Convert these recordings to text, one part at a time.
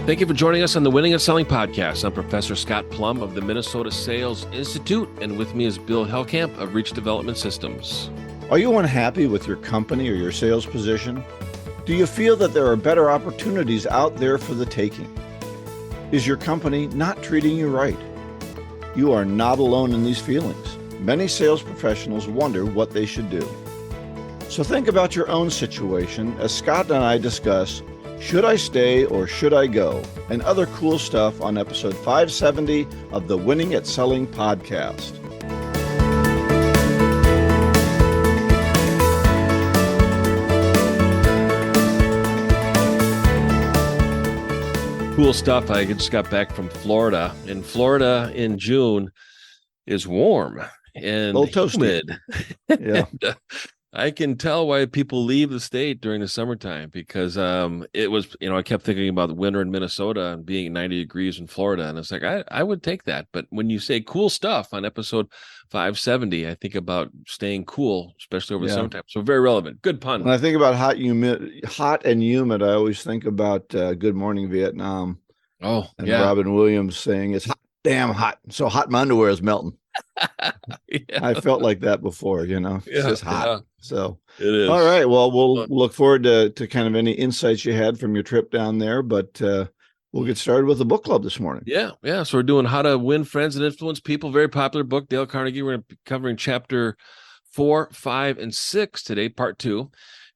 Thank you for joining us on the Winning at Selling podcast. I'm Professor Scott Plum of the Minnesota Sales Institute, and with me is Bill Hellkamp of Reach Development Systems. Are you unhappy with your company or your sales position? Do you feel that there are better opportunities out there for the taking? Is your company not treating you right? You are not alone in these feelings. Many sales professionals wonder what they should do. So think about your own situation as Scott and I discuss Should I Stay or Should I Go? And other cool stuff on episode 570 of the Winning at Selling podcast. Cool stuff. I just got back from Florida, and Florida in June is warm and humid. Yeah. And, I can tell why people leave the state during the summertime because it was, I kept thinking about the winter in Minnesota and being 90 degrees in Florida. And it's like, I would take that. But when you say cool stuff on episode 570, I think about staying cool, especially over the summertime. So very relevant. Good pun. When I think about hot and humid, I always think about Good Morning Vietnam. Oh, and yeah. Robin Williams saying, "It's hot, damn hot. So hot my underwear is melting." Yeah. I felt like that before, It's just hot. Yeah. So It is. all right. Well, we'll look forward to kind of any insights you had from your trip down there, but we'll get started with the book club this morning. Yeah. So we're doing How to Win Friends and Influence People. Very popular book, Dale Carnegie. We're covering chapter 4, 5, and 6 today, part 2.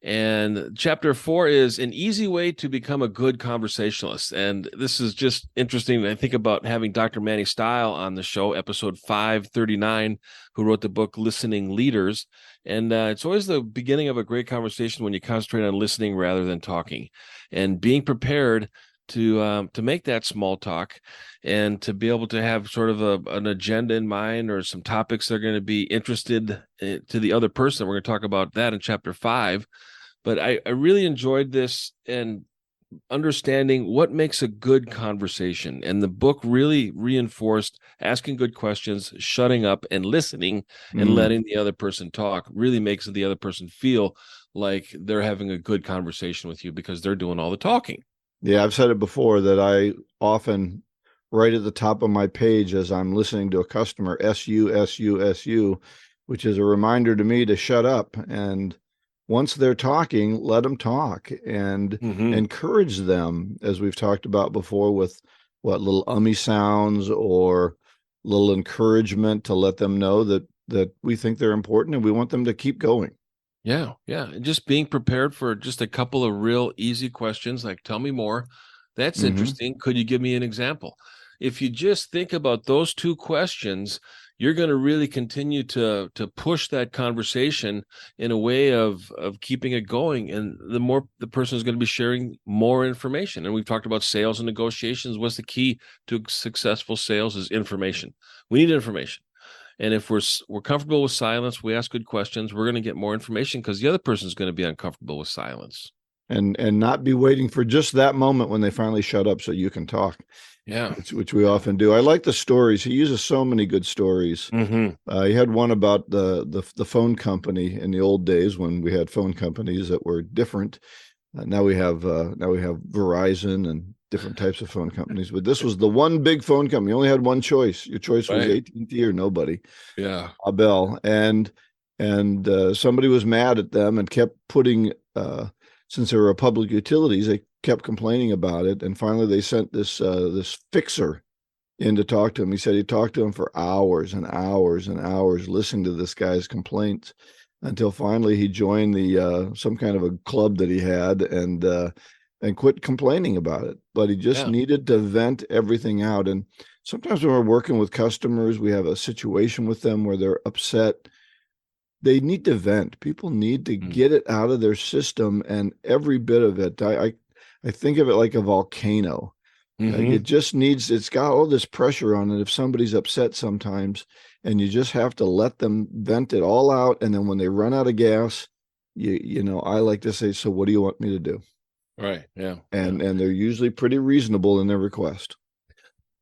And chapter 4 is an easy way to become a good conversationalist. And this is just interesting. I think about having Dr. Manny Style on the show, episode 539, who wrote the book Listening Leaders. And it's always the beginning of a great conversation when you concentrate on listening rather than talking, and being prepared to make that small talk and to be able to have sort of an agenda in mind or some topics that are going to be interested to the other person. We're going to talk about that in chapter 5. But I really enjoyed this and understanding what makes a good conversation. And the book really reinforced asking good questions, shutting up and listening and letting the other person talk really makes the other person feel like they're having a good conversation with you because they're doing all the talking. Yeah, I've said it before that I often write at the top of my page as I'm listening to a customer, SU, SU, SU, which is a reminder to me to shut up. And once they're talking, let them talk and encourage them, as we've talked about before, with little ummy sounds or little encouragement to let them know that we think they're important and we want them to keep going. Yeah. And just being prepared for just a couple of real easy questions, like, tell me more. That's interesting. Could you give me an example? If you just think about those two questions, you're going to really continue to push that conversation in a way of keeping it going. And the more the person is going to be sharing more information. And we've talked about sales and negotiations. What's the key to successful sales is information. We need information. And if we're comfortable with silence, we ask good questions, we're going to get more information because the other person is going to be uncomfortable with silence. And not be waiting for just that moment when they finally shut up so you can talk. Yeah. Which we often do. I like the stories. He uses so many good stories. He had one about the phone company in the old days when we had phone companies that were different. Now we have Verizon and different types of phone companies. But this was the one big phone company. You only had one choice. Your choice was AT&T or nobody. Yeah. Bell. And somebody was mad at them and kept putting since they were public utilities, they kept complaining about it. And finally they sent this fixer in to talk to him. He said he talked to him for hours and hours and hours, listening to this guy's complaints until finally he joined the some kind of a club that he had and quit complaining about it. But he just needed to vent everything out. And sometimes when we're working with customers, we have a situation with them where they're upset. They need to vent. People need to get it out of their system, and every bit of it. I think of it like a volcano. It just it's got all this pressure on it if somebody's upset sometimes, and you just have to let them vent it all out. And then when they run out of gas, I like to say, so what do you want me to do? Right. Yeah. And they're usually pretty reasonable in their request.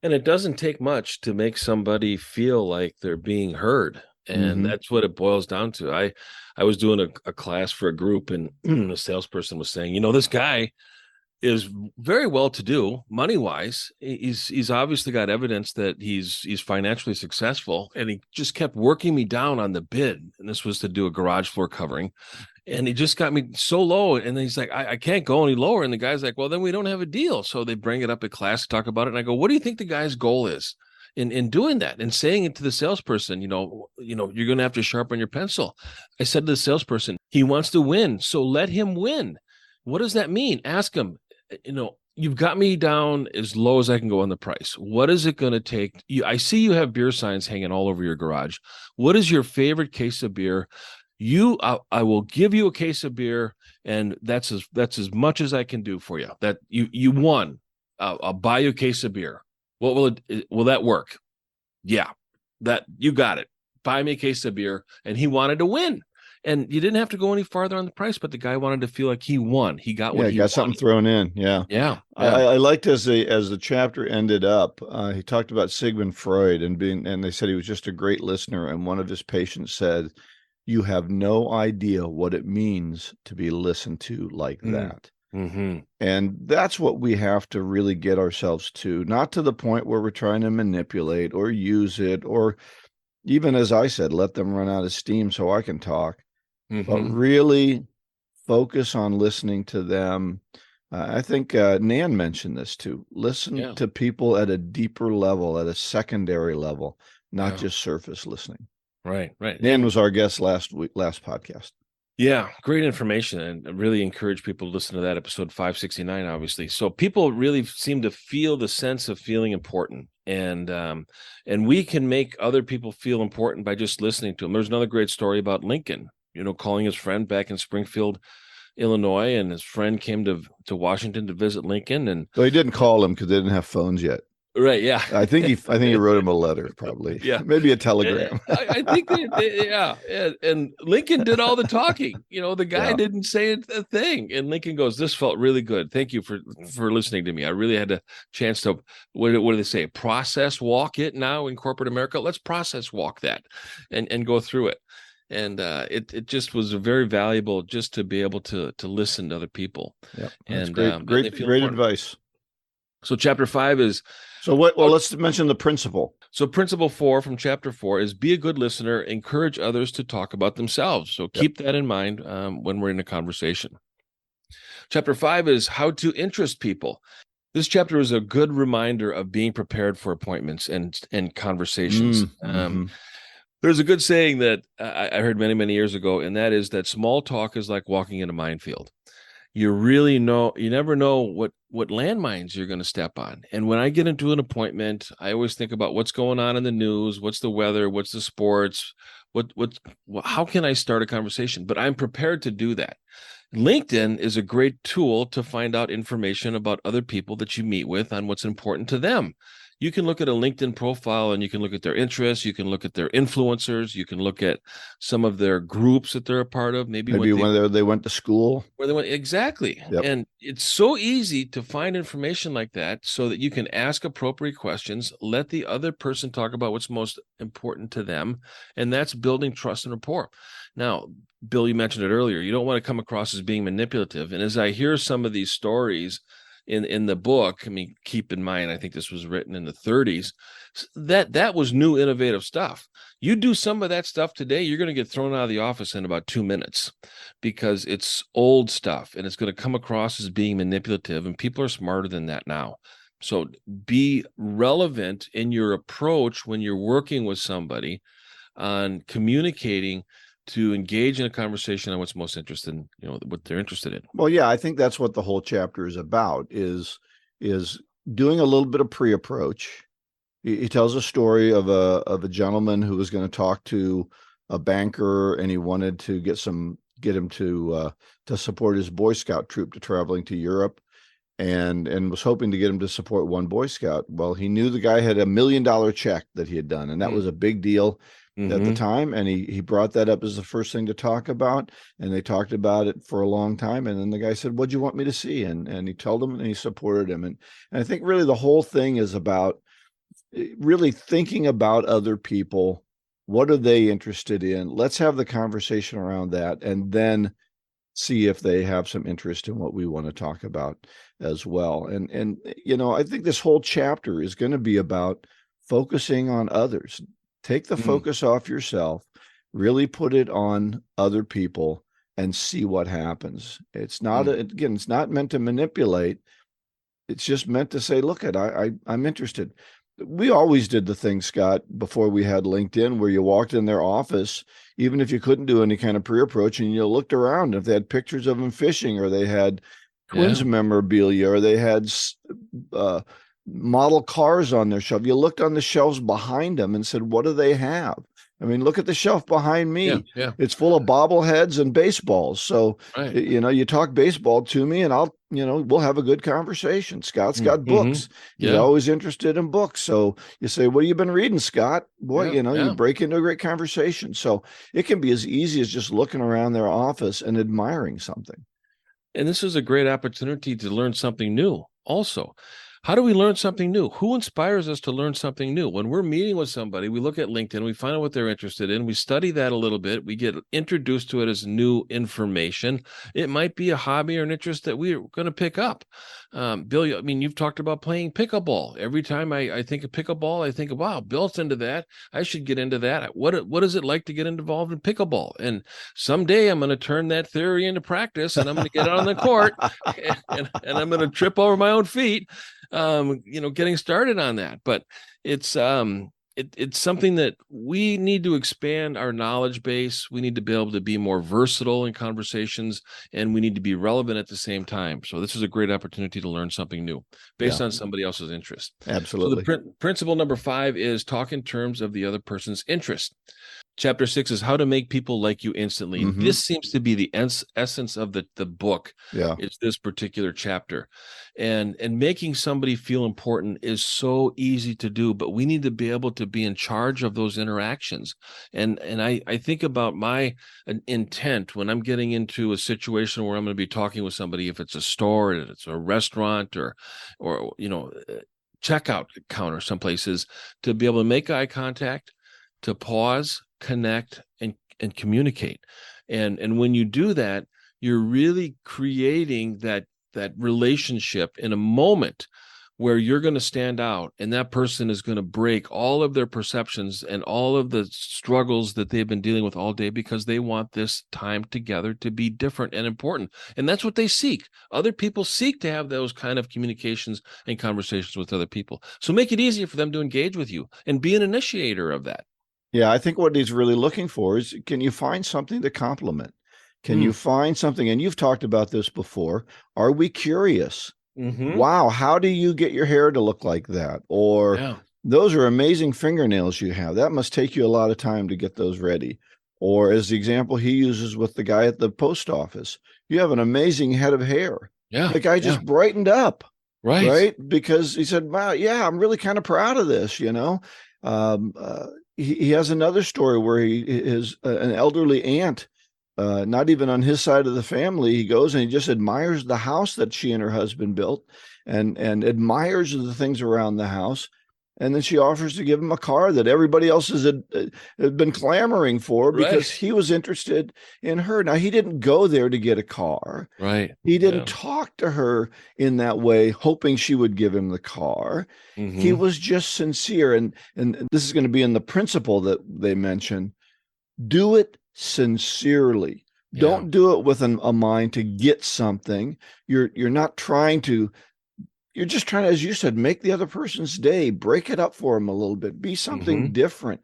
And it doesn't take much to make somebody feel like they're being heard. And that's what it boils down to. I was doing a class for a group, and the salesperson was saying, this guy, is very well to do money wise. He's obviously got evidence that he's financially successful, and he just kept working me down on the bid. And this was to do a garage floor covering, and he just got me so low. And then he's like, I can't go any lower. And the guy's like, well, then we don't have a deal. So they bring it up at class to talk about it. And I go, what do you think the guy's goal is in doing that and saying it to the salesperson? You're going to have to sharpen your pencil. I said to the salesperson, he wants to win, so let him win. What does that mean? Ask him. You've got me down as low as I can go on the price. What is it going to take? I see you have beer signs hanging all over your garage. What is your favorite case of beer? I will give you a case of beer, and that's as much as I can do for you. That you won. I'll buy you a case of beer. What will that work? Yeah, that you got it. Buy me a case of beer, and he wanted to win. And you didn't have to go any farther on the price, but the guy wanted to feel like he won. He got what he got wanted. something thrown in. Yeah. I liked as the chapter ended up. He talked about Sigmund Freud and they said he was just a great listener. And one of his patients said, "You have no idea what it means to be listened to like that." Mm-hmm. And that's what we have to really get ourselves to, not to the point where we're trying to manipulate or use it, or even, as I said, let them run out of steam so I can talk. Mm-hmm. But really focus on listening to them. I think Nan mentioned this too. Listen to people at a deeper level, at a secondary level, not just surface listening. Right. Nan was our guest last podcast. Yeah, great information, and I really encourage people to listen to that episode 569, obviously. So people really seem to feel the sense of feeling important, and we can make other people feel important by just listening to them. There's another great story about Lincoln, calling his friend back in Springfield, Illinois, and his friend came to Washington to visit Lincoln. And so he didn't call him because they didn't have phones yet. Right. Yeah. I think he wrote him a letter, probably. Yeah. Maybe a telegram. I think yeah. And Lincoln did all the talking. The guy didn't say a thing. And Lincoln goes, "This felt really good. Thank you for listening to me. I really had a chance to, what do they say? Process walk it now in corporate America. Let's process walk that and go through it." And it just was very valuable just to be able to listen to other people. Yeah. And great advice. So chapter 5 is, let's mention the principle. So principle 4 from chapter 4 is be a good listener, encourage others to talk about themselves. So keep that in mind when we're in a conversation. Chapter 5 is how to interest people. This chapter is a good reminder of being prepared for appointments and conversations. There's a good saying that I heard many, many years ago, and that is that small talk is like walking in a minefield. You never know what landmines you're going to step on. And when I get into an appointment, I always think about what's going on in the news, what's the weather, what's the sports, how can I start a conversation? But I'm prepared to do that. LinkedIn is a great tool to find out information about other people that you meet with on what's important to them. You can look at a LinkedIn profile and you can look at their interests. You can look at their influencers. You can look at some of their groups that they're a part of. Maybe when they went to school. Where they went. Exactly. Yep. And it's so easy to find information like that so that you can ask appropriate questions, let the other person talk about what's most important to them. And that's building trust and rapport. Now, Bill, you mentioned it earlier. You don't want to come across as being manipulative. And as I hear some of these stories in the book, I mean, keep in mind, I think this was written in the 30s, that was new, innovative stuff. You do some of that stuff today, you're going to get thrown out of the office in about 2 minutes because it's old stuff and it's going to come across as being manipulative, and people are smarter than that now. So be relevant in your approach when you're working with somebody on communicating to engage in a conversation on what's most interested in, what they're interested in. Well, yeah, I think that's what the whole chapter is about, is doing a little bit of pre-approach. He tells a story of a gentleman who was going to talk to a banker, and he wanted to get him to support his Boy Scout troop to traveling to Europe, and was hoping to get him to support one Boy Scout. Well, he knew the guy had $1 million check that he had done, and that was a big deal at the time, and he brought that up as the first thing to talk about, and they talked about it for a long time, and then the guy said, "What'd you want me to see?" And he told him, and he supported him, and I think really the whole thing is about really thinking about other people. What are they interested in? Let's have the conversation around that, and then see if they have some interest in what we want to talk about as well. And I think this whole chapter is going to be about focusing on others. Take the focus off yourself, really put it on other people, and see what happens. It's not it's not meant to manipulate. It's just meant to say, look, I'm interested. We always did the thing, Scott, before we had LinkedIn, where you walked in their office, even if you couldn't do any kind of pre-approach, and you looked around. If they had pictures of them fishing, or they had Twins memorabilia, or they had model cars on their shelf, you looked on the shelves behind them and said, what do they have? I mean, look at the shelf behind me. Yeah. It's full of bobbleheads and baseballs. So, you talk baseball to me, and we'll have a good conversation. Scott's got books. He's always interested in books. So you say, what have you been reading, Scott? Boy, you break into a great conversation. So it can be as easy as just looking around their office and admiring something. And this is a great opportunity to learn something new also. How do we learn something new? Who inspires us to learn something new? When we're meeting with somebody, we look at LinkedIn, we find out what they're interested in, we study that a little bit, we get introduced to it as new information. It might be a hobby or an interest that we're going to pick up. Bill, I mean, you've talked about playing pickleball. Every time I think of pickleball, I think, wow, Bill's into that. I should get into that. What is it like to get involved in pickleball? And someday I'm going to turn that theory into practice, and I'm going to get out on the court and I'm going to trip over my own feet. Getting started on that, but it's something that we need to expand our knowledge base. We need to be able to be more versatile in conversations, and we need to be relevant at the same time. So this is a great opportunity to learn something new based on somebody else's interest. Absolutely. So the principle number 5 is talk in terms of the other person's interest. Chapter 6 is how to make people like you instantly. This seems to be the essence of the book. It's this particular chapter. And making somebody feel important is so easy to do, but we need to be able to be in charge of those interactions. And I think about my intent when I'm getting into a situation where I'm going to be talking with somebody, if it's a store, if it's a restaurant, or checkout counter, some places, to be able to make eye contact, to pause, connect, and communicate. And when you do that, you're really creating that relationship in a moment where you're going to stand out, and that person is going to break all of their perceptions and all of the struggles that they've been dealing with all day, because they want this time together to be different and important. And that's what they seek. Other people seek to have those kind of communications and conversations with other people. So make it easier for them to engage with you and be an initiator of that. Yeah, I think what he's really looking for is, can you find something to compliment? Can you find something? And you've talked about this before. Are we curious? Wow, how do you get your hair to look like that? Or those are amazing fingernails you have. That must take you a lot of time to get those ready. Or as the example he uses with the guy at the post office, you have an amazing head of hair. The guy just brightened up. Right? Because he said, wow, I'm really kind of proud of this, He has another story where he is an elderly aunt, not even on his side of the family. He goes and he just admires the house that she and her husband built, and admires the things around the house. And then she offers to give him a car that everybody else had been clamoring for, because he was interested in her. Now, he didn't go there to get a car. He didn't talk to her in that way, hoping she would give him the car. He was just sincere. And this is going to be in the principle that they mention. Do it sincerely. Don't do it with a mind to get something. You're not trying to. You're just trying to, as you said, make the other person's day, break it up for them a little bit, be something different.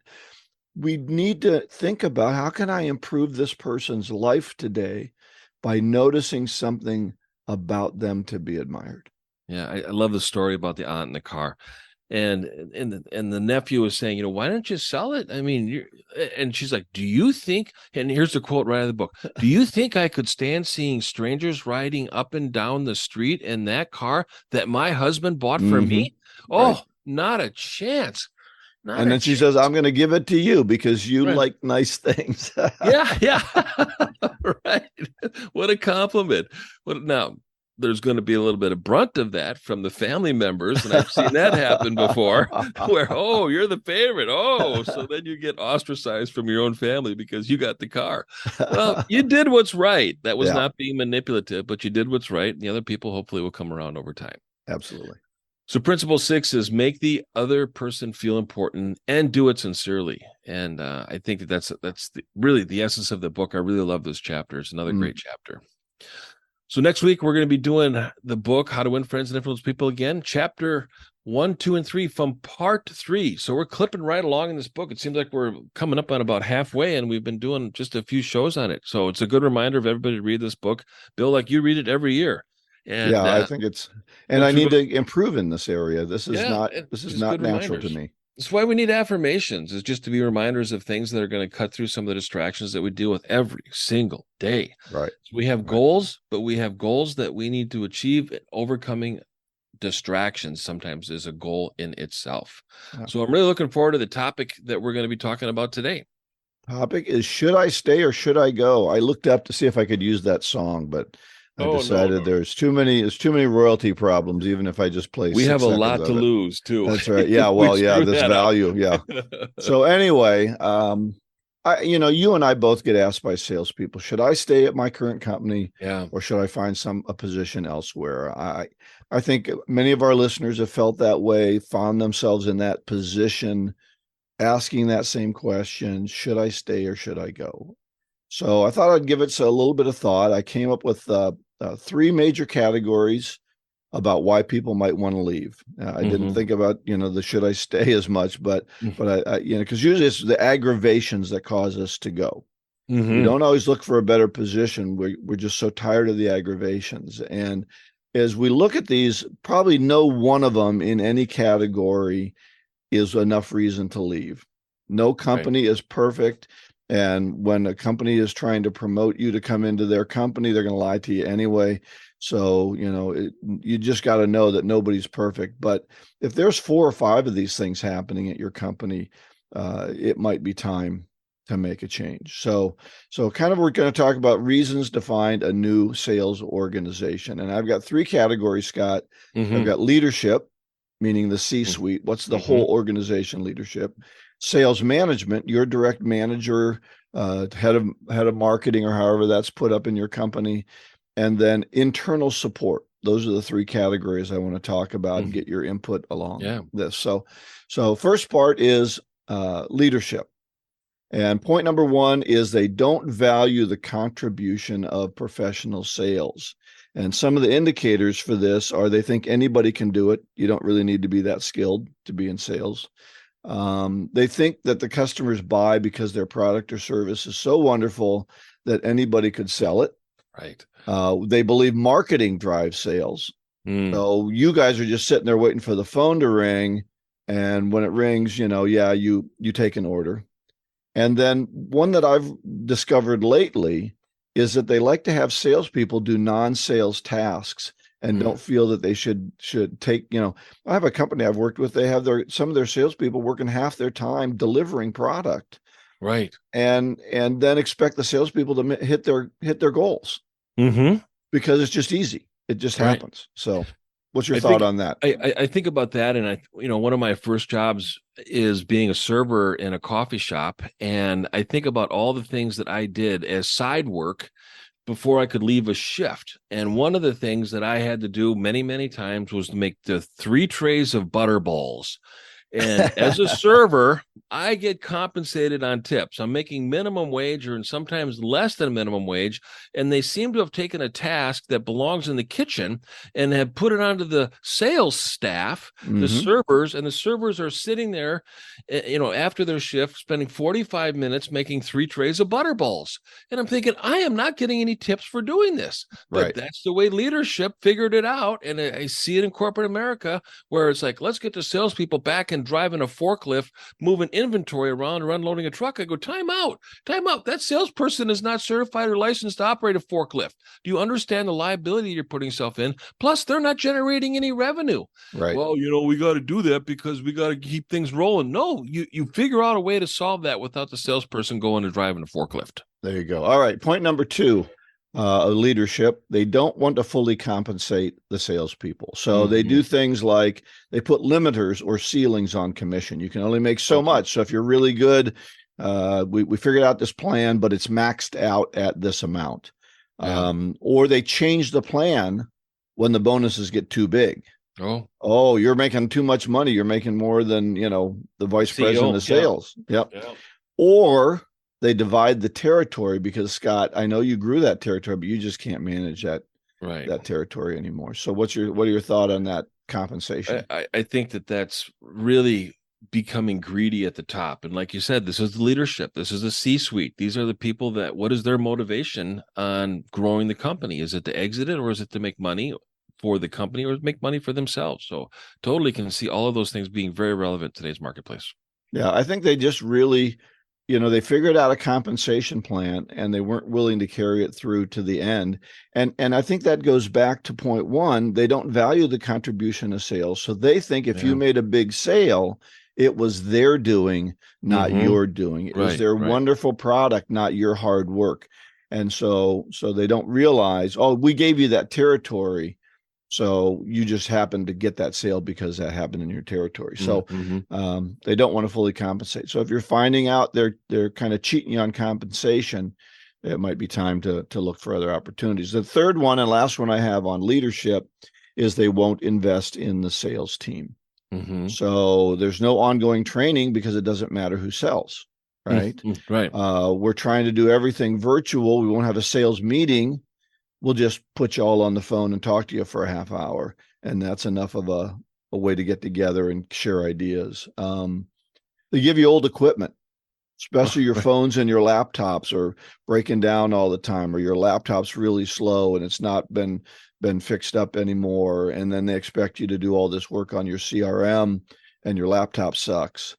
We need to think about, how can I improve this person's life today by noticing something about them to be admired? Yeah, I love the story about the aunt in the car. And the nephew was saying, why don't you sell it? I mean, and she's like, do you think, and here's the quote right out of the book, do you think I could stand seeing strangers riding up and down the street in that car that my husband bought for me? Oh, not a chance. And then she says, I'm going to give it to you because you like nice things. Yeah. Right. What a compliment. Now, there's going to be a little bit of brunt of that from the family members. And I've seen that happen before where, oh, you're the favorite. Oh, so then you get ostracized from your own family because you got the car. Well, you did what's right. That was not being manipulative, but you did what's right. And the other people hopefully will come around over time. Absolutely. So principle 6 is make the other person feel important and do it sincerely. And I think that's really the essence of the book. I really love this chapter. It's another great chapter. So next week, we're going to be doing the book, How to Win Friends and Influence People again, chapter 1, 2, and 3 from part 3. So we're clipping right along in this book. It seems like we're coming up on about halfway, and we've been doing just a few shows on it. So it's a good reminder of everybody to read this book. Bill, like you read it every year. And, I think it's, and I need to improve in this area. This is not natural to me. That's why we need affirmations, is just to be reminders of things that are going to cut through some of the distractions that we deal with every single day. Right. So we have goals, but we have goals that we need to achieve. Overcoming distractions sometimes is a goal in itself. Yeah. So I'm really looking forward to the topic that we're going to be talking about today. Topic is, should I stay or should I go? I looked up to see if I could use that song, but I decided there's too many royalty problems, even if I just play. We have a lot to lose too. That's right. Yeah. Well, yeah, this value. Yeah. So anyway, you and I both get asked by salespeople, should I stay at my current company? Yeah. Or should I find a position elsewhere? I think many of our listeners have felt that way, found themselves in that position, asking that same question, should I stay or should I go? So I thought I'd give it a little bit of thought. I came up with 3 major categories about why people might want to leave. I didn't think about, the should I stay as much, but I because usually it's the aggravations that cause us to go. We don't always look for a better position. We're just so tired of the aggravations. And as we look at these, probably no one of them in any category is enough reason to leave. No company is perfect. And when a company is trying to promote you to come into their company, they're going to lie to you anyway. So, you just got to know that nobody's perfect. But if there's 4 or 5 of these things happening at your company, it might be time to make a change. So kind of we're going to talk about reasons to find a new sales organization. And I've got 3 categories, Scott. I've got leadership, meaning the C-suite. What's the whole organization leadership? Sales management, your direct manager, head of marketing, or however that's put up in your company, and then internal support. Those are the 3 categories I want to talk about and get your input along this. So first part is leadership. And point number 1 is they don't value the contribution of professional sales. And some of the indicators for this are they think anybody can do it. You don't really need to be that skilled to be in sales. They think that the customers buy because their product or service is so wonderful that anybody could sell it. Right. They believe marketing drives sales. So you guys are just sitting there waiting for the phone to ring. And when it rings, you take an order. And then one that I've discovered lately is that they like to have salespeople do non-sales tasks and don't feel that they should take, I have a company I've worked with. They have some of their salespeople working half their time delivering product. Right. And then expect the salespeople to hit their goals because it's just easy. It just happens. So what's your thought on that? I think about that. And one of my first jobs is being a server in a coffee shop. And I think about all the things that I did as side work before I could leave a shift. And one of the things that I had to do many, many times was to make the 3 trays of butter balls. And as a server, I get compensated on tips. I'm making minimum wage or sometimes less than minimum wage. And they seem to have taken a task that belongs in the kitchen and have put it onto the sales staff, the servers, and the servers are sitting there, after their shift, spending 45 minutes making 3 trays of butter balls. And I'm thinking, I am not getting any tips for doing this. But that's the way leadership figured it out. And I see it in corporate America where it's like, let's get the salespeople back and driving a forklift, moving inventory around or unloading a truck. I go, time out. That salesperson is not certified or licensed to operate a forklift. Do you understand the liability you're putting yourself in? Plus, they're not generating any revenue. Right. Well, we got to do that because we got to keep things rolling. No, you figure out a way to solve that without the salesperson going and driving a forklift. There you go. All right. Point number 2. leadership, they don't want to fully compensate the salespeople. So they do Mhm. things like they put limiters or ceilings on commission. You can only make so Okay. much. So if you're really good, we figured out this plan, but it's maxed out at this amount. Yeah. Or they change the plan when the bonuses get too big. Oh, Oh, you're making too much money. You're making more than, the vice president CEO. of Yeah. sales. Yep. Yeah. Or they divide the territory because, Scott, I know you grew that territory, but you just can't manage Right. that territory anymore. So what are your thoughts on that compensation? I think that that's really becoming greedy at the top. And like you said, this is the leadership. This is the C-suite. These are the people that, what is their motivation on growing the company? Is it to exit it, or is it to make money for the company, or make money for themselves? So totally can see all of those things being very relevant in today's marketplace. Yeah, I think they just really, they figured out a compensation plan and they weren't willing to carry it through to the end. And I think that goes back to point one. They don't value the contribution of sales. So they think if you Yeah. made a big sale, it was their doing, not Mm-hmm. your doing. It was Right. their Right. wonderful product, not your hard work. And so they don't realize, oh, we gave you that territory. So you just happened to get that sale because that happened in your territory. So Mm-hmm. they don't want to fully compensate. So if you're finding out they're kind of cheating you on compensation, it might be time to look for other opportunities. The third one and last one I have on leadership is they won't invest in the sales team. Mm-hmm. So there's no ongoing training because it doesn't matter who sells, right? Mm-hmm. Right. We're trying to do everything virtual. We won't have a sales meeting. We'll just put you all on the phone and talk to you for a half hour. And that's enough of a way to get together and share ideas. They give you old equipment, especially your phones and your laptops are breaking down all the time, or your laptop's really slow and it's not been fixed up anymore. And then they expect you to do all this work on your CRM and your laptop sucks.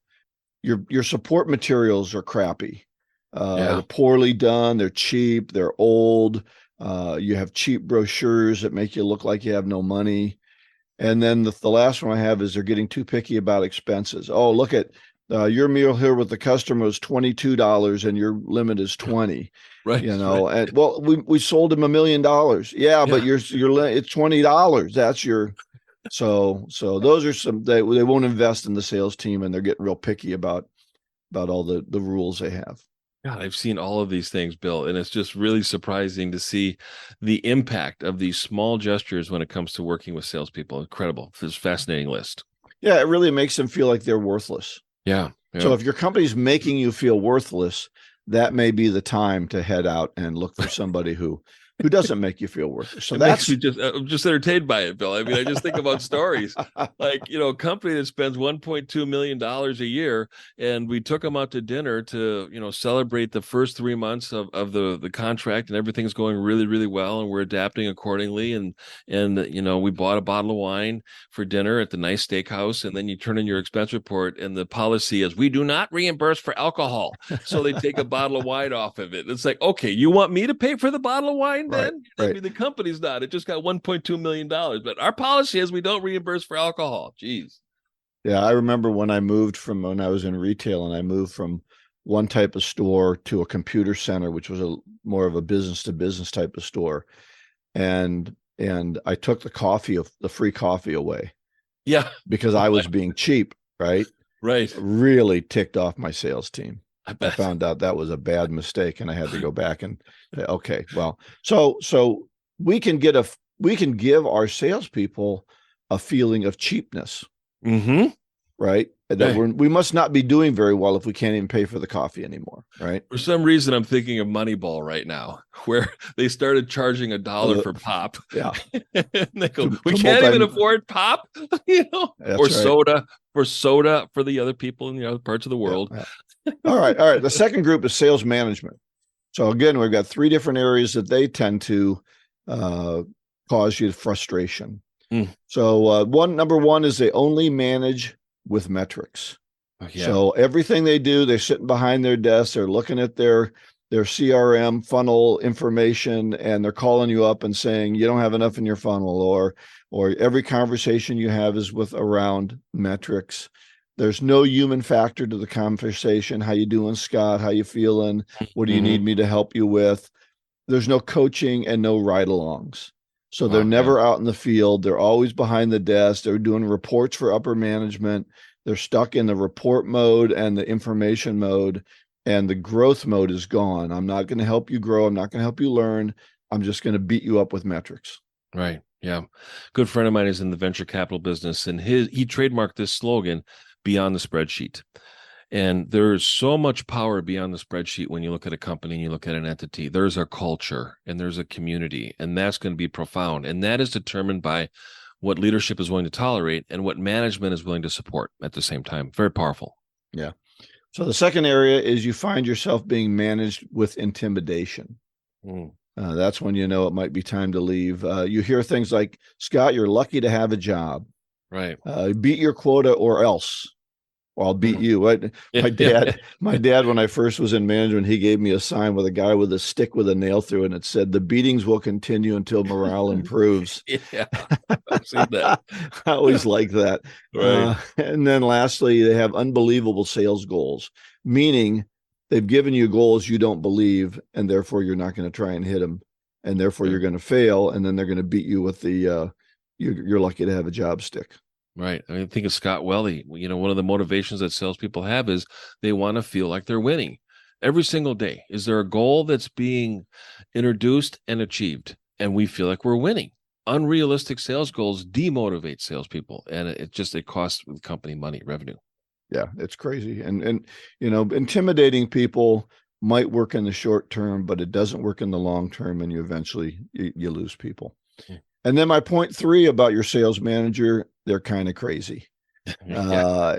Your support materials are crappy. They're poorly done. They're cheap. They're old. You have cheap brochures that make you look like you have no money. And then the last one I have is they're getting too picky about expenses. Oh, look at your meal here with the customer is $22 and your limit is 20. Right. Right. And well, we sold him $1 million. Yeah, but your it's $20. That's your so those are some they won't invest in the sales team and they're getting real picky about all the rules they have. God, I've seen all of these things, Bill, and it's just really surprising to see the impact of these small gestures when it comes to working with salespeople. Incredible. This fascinating list. Yeah, it really makes them feel like they're worthless. Yeah. So if your company's making you feel worthless, that may be the time to head out and look for somebody who doesn't make you feel worthless. So makes me I'm just entertained by it, Bill. I mean, I just think about stories like, a company that spends $1.2 million a year, and we took them out to dinner to, celebrate the first 3 months of the contract, and everything's going really, really well, and we're adapting accordingly. And we bought a bottle of wine for dinner at the nice steakhouse, and then you turn in your expense report, and the policy is we do not reimburse for alcohol. So they take a bottle of wine off of it. It's like, okay, you want me to pay for the bottle of wine? Then right. I mean, the company's not. It just got $1.2 million, but our policy is we don't reimburse for alcohol. Jeez. Yeah, I remember when I was in retail, and I moved from one type of store to a computer center, which was more of a business to business type of store, and I took the free coffee away. Yeah, because I was being cheap, right? Right. Really ticked off my sales team. I found out that was a bad mistake, and I had to go back and say, okay, well, so we can give our salespeople a feeling of cheapness, right? That we must not be doing very well if we can't even pay for the coffee anymore, right? For some reason, I'm thinking of Moneyball right now, where they started charging $1 for pop. Yeah, and they go, we can't even afford pop, or soda, for the other people in the other parts of the world. Yeah. All right. The second group is sales management. So again, we've got 3 different areas that they tend to cause you frustration. So number one is they only manage with metrics. Yeah. So everything they do, they're sitting behind their desk, they're looking at their CRM funnel information, and they're calling you up and saying you don't have enough in your funnel, or every conversation you have is around metrics. There's no human factor to the conversation. How you doing, Scott? How you feeling? What do you need me to help you with? there's no coaching and no ride-alongs. So they're Wow, never out in the field. They're always behind the desk. They're doing reports for upper management. They're stuck in the report mode and the information mode, and the growth mode is gone. I'm not going to help you grow. I'm not going to help you learn. I'm just going to beat you up with metrics. Right. Yeah. Good friend of mine is in the venture capital business, and he trademarked this slogan, beyond the spreadsheet. And there's so much power beyond the spreadsheet when you look at a company and you look at an entity. There's a culture and there's a community, and that's going to be profound. And that is determined by what leadership is willing to tolerate and what management is willing to support at the same time. Very powerful. Yeah. So the second area is you find yourself being managed with intimidation. That's when you know it might be time to leave. You hear things like, Scott, you're lucky to have a job. Right. Beat your quota or else. Or I'll beat you. My dad, when I first was in management, he gave me a sign with a guy with a stick with a nail through it, and it said, "The beatings will continue until morale improves." Yeah, I've seen that. I always like that. Right. And then lastly, they have unbelievable sales goals, meaning they've given you goals you don't believe, and therefore you're not going to try and hit them, and therefore you're going to fail, and then they're going to beat you with the you're lucky to have a job stick. Right. I mean, think of Scott Welly. One of the motivations that salespeople have is they want to feel like they're winning every single day. Is there a goal that's being introduced and achieved, and we feel like we're winning? Unrealistic sales goals demotivate salespeople, and it costs the company money, revenue. Yeah, it's crazy. And intimidating people might work in the short term, but it doesn't work in the long term, and you eventually you lose people. And then my point 3 about your sales manager, they're kind of crazy. My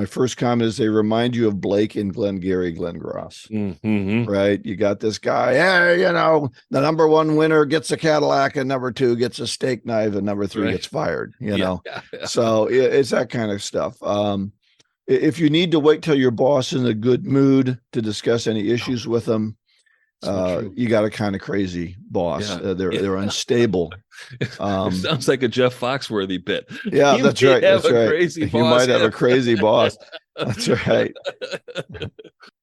first comment is they remind you of Blake and Glengarry Glen Gross. Mm-hmm. Right? You got this guy, hey, the number 1 winner gets a Cadillac, and number 2 gets a steak knife, and number 3 gets fired. So it's that kind of stuff. If you need to wait till your boss is in a good mood to discuss any issues with them, you got a kind of crazy boss. They're unstable. Sounds like a Jeff Foxworthy bit. Yeah, that's right. That's right. Crazy you might have a crazy boss. That's right.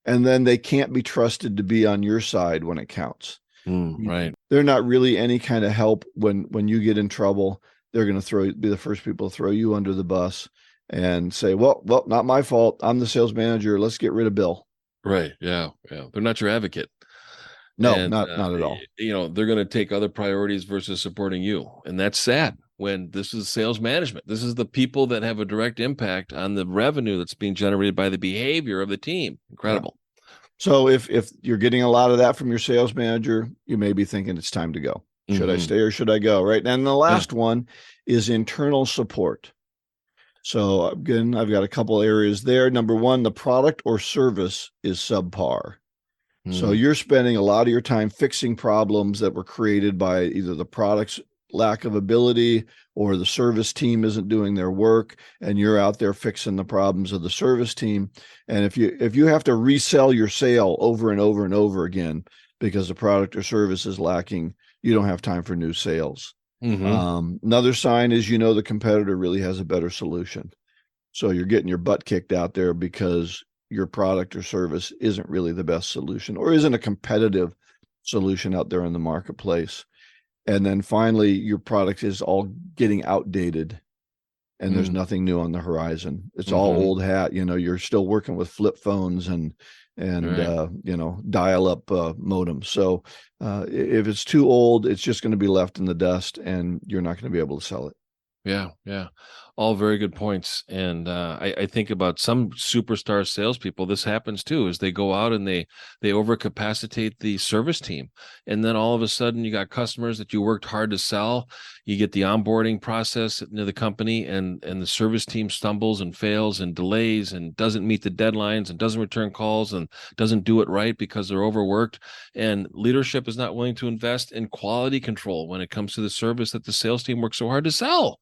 And then they can't be trusted to be on your side when it counts. Right. They're not really any kind of help when you get in trouble. They're going to be the first people to throw you under the bus and say, well, not my fault. I'm the sales manager. Let's get rid of Bill. Right. Yeah. Yeah. They're not your advocate. No, not at all. They're going to take other priorities versus supporting you. And that's sad when this is sales management. This is the people that have a direct impact on the revenue that's being generated by the behavior of the team. Incredible. Yeah. So if you're getting a lot of that from your sales manager, you may be thinking it's time to go. Should I stay or should I go? Right. And the last one is internal support. So again, I've got a couple areas there. Number 1, the product or service is subpar. So you're spending a lot of your time fixing problems that were created by either the product's lack of ability or the service team isn't doing their work, and you're out there fixing the problems of the service team. And if you have to resell your sale over and over and over again because the product or service is lacking, you don't have time for new sales. Another sign is the competitor really has a better solution. So you're getting your butt kicked out there because your product or service isn't really the best solution or isn't a competitive solution out there in the marketplace. And then finally, your product is all getting outdated and there's nothing new on the horizon. It's all old hat. You're still working with flip phones and dial up modems. So if it's too old, it's just going to be left in the dust and you're not going to be able to sell it. Yeah. Yeah. All very good points. And I think about some superstar salespeople, this happens too, is they go out and they overcapacitate the service team. And then all of a sudden you got customers that you worked hard to sell. You get the onboarding process into the company and the service team stumbles and fails and delays and doesn't meet the deadlines and doesn't return calls and doesn't do it right because they're overworked. And leadership is not willing to invest in quality control when it comes to the service that the sales team works so hard to sell,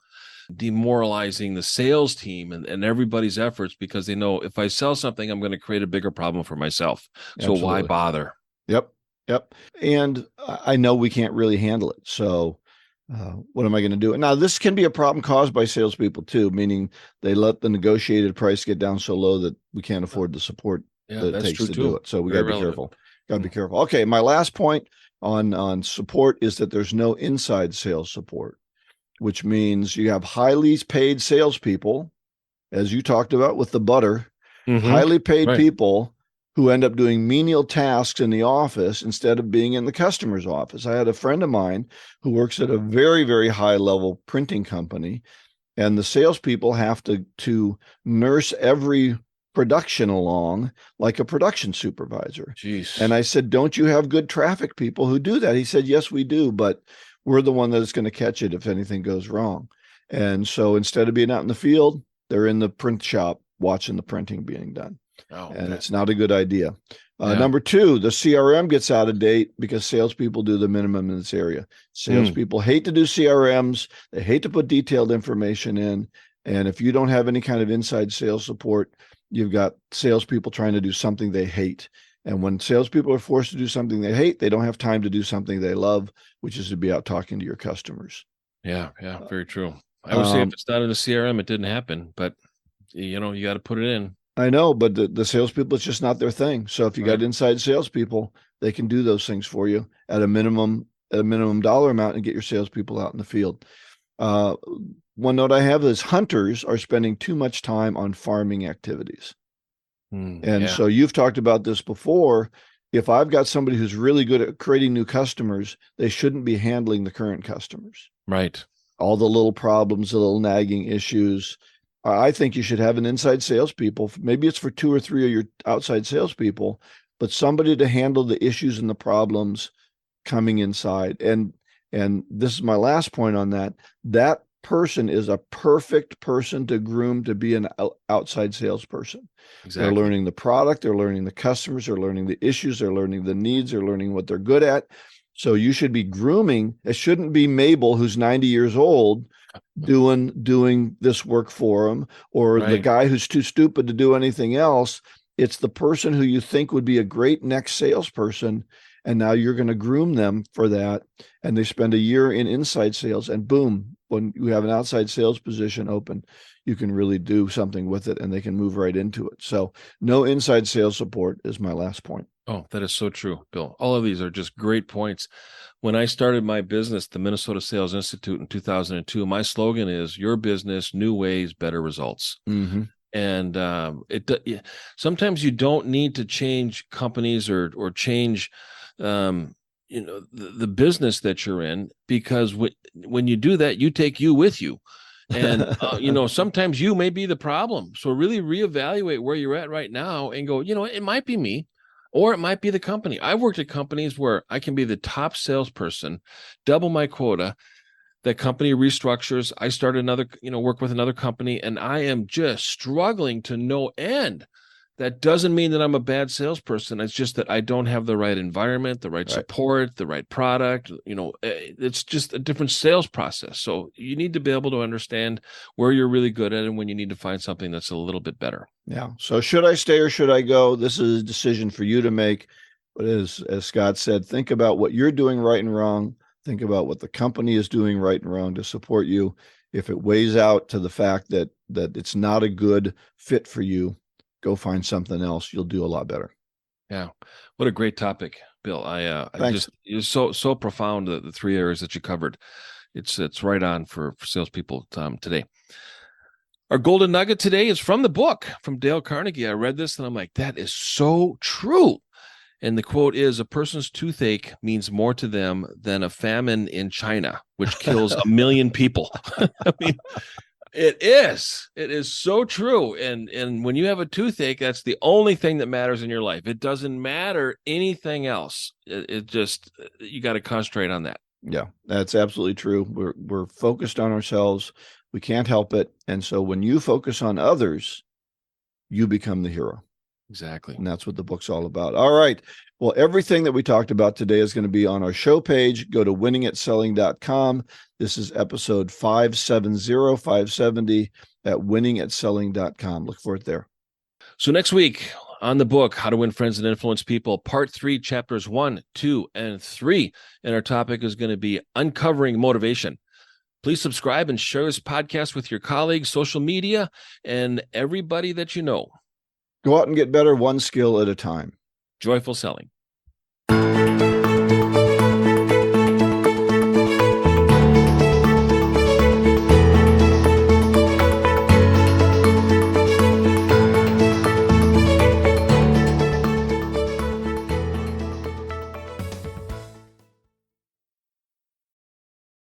demoralizing the sales team and everybody's efforts because they know if I sell something, I'm going to create a bigger problem for myself. So why bother? Yep. And I know we can't really handle it. So what am I going to do? Now, this can be a problem caused by salespeople too, meaning they let the negotiated price get down so low that we can't afford the support that it takes to do it. So we got to be careful. Got to be careful. Okay, my last point on support is that there's no inside sales support, which means you have highly paid salespeople, as you talked about with the butter, highly paid people who end up doing menial tasks in the office instead of being in the customer's office. I had a friend of mine who works at a very, very high level printing company, and the salespeople have to nurse every production along like a production supervisor. Jeez. And I said, don't you have good traffic people who do that? He said, yes, we do, but we're the one that's going to catch it if anything goes wrong. And so instead of being out in the field, they're in the print shop watching the printing being done. And it's not a good idea. Number two, the CRM gets out of date because salespeople do the minimum in this area. Salespeople hate to do CRMs. They hate to put detailed information in. And if you don't have any kind of inside sales support, you've got salespeople trying to do something they hate. And when salespeople are forced to do something they hate, they don't have time to do something they love, which is to be out talking to your customers. Yeah, very true. I would say if it's not in a CRM, it didn't happen, but you got to put it in. I know, but the salespeople, it's just not their thing. So if you got inside salespeople, they can do those things for you at a minimum dollar amount and get your salespeople out in the field. One note I have is hunters are spending too much time on farming activities. So you've talked about this before. If I've got somebody who's really good at creating new customers, they shouldn't be handling the current customers. Right. All the little problems, the little nagging issues. I think you should have an inside salespeople. Maybe it's for 2 or 3 of your outside salespeople, but somebody to handle the issues and the problems coming inside. And this is my last point on that. That person is a perfect person to groom to be an outside salesperson. Exactly. They're learning the product, they're learning the customers, they're learning the issues, they're learning the needs, they're learning what they're good at. So you should be grooming. It shouldn't be Mabel, who's 90 years old, doing this work for them, or the guy who's too stupid to do anything else. It's the person who you think would be a great next salesperson, and now you're going to groom them for that. And they spend a year in inside sales, and boom, when you have an outside sales position open, you can really do something with it, and they can move right into it. So no inside sales support is my last point. Oh, that is so true, Bill. All of these are just great points. When I started my business, the Minnesota Sales Institute in 2002, my slogan is "Your business, new ways, better results." Mm-hmm. And sometimes you don't need to change companies or change, the business that you're in, because when you do that, you take you with you. And, sometimes you may be the problem. So really reevaluate where you're at right now and go, it might be me. Or it might be the company. I've worked at companies where I can be the top salesperson, double my quota. The company restructures. I start work with another company, and I am just struggling to no end. That doesn't mean that I'm a bad salesperson. It's just that I don't have the right environment, the right support, the right product. It's just a different sales process. So you need to be able to understand where you're really good at and when you need to find something that's a little bit better. Yeah. So should I stay or should I go? This is a decision for you to make. But as Scott said, think about what you're doing right and wrong. Think about what the company is doing right and wrong to support you. If it weighs out to the fact that it's not a good fit for you, go find something else. You'll do a lot better. Yeah. What a great topic, Bill. It's so profound, the 3 areas that you covered. It's right on for salespeople today. Our golden nugget today is from the book from Dale Carnegie. I read this and I'm like, that is so true. And the quote is, "A person's toothache means more to them than a famine in China, which kills 1 million people." I mean, it is so true. And when you have a toothache, that's the only thing that matters in your life. It doesn't matter anything else. It just, you got to concentrate on that. Yeah, that's absolutely true. We're focused on ourselves. We can't help it. And so when you focus on others, you become the hero. Exactly. And that's what the book's all about. All right. Well, everything that we talked about today is going to be on our show page. Go to winningatselling.com. This is episode 570 at winningatselling.com. Look for it there. So next week on the book, How to Win Friends and Influence People, part 3, chapters 1, 2, and 3. And our topic is going to be uncovering motivation. Please subscribe and share this podcast with your colleagues, social media, and everybody that you know. Go out and get better one skill at a time. Joyful selling. Bye.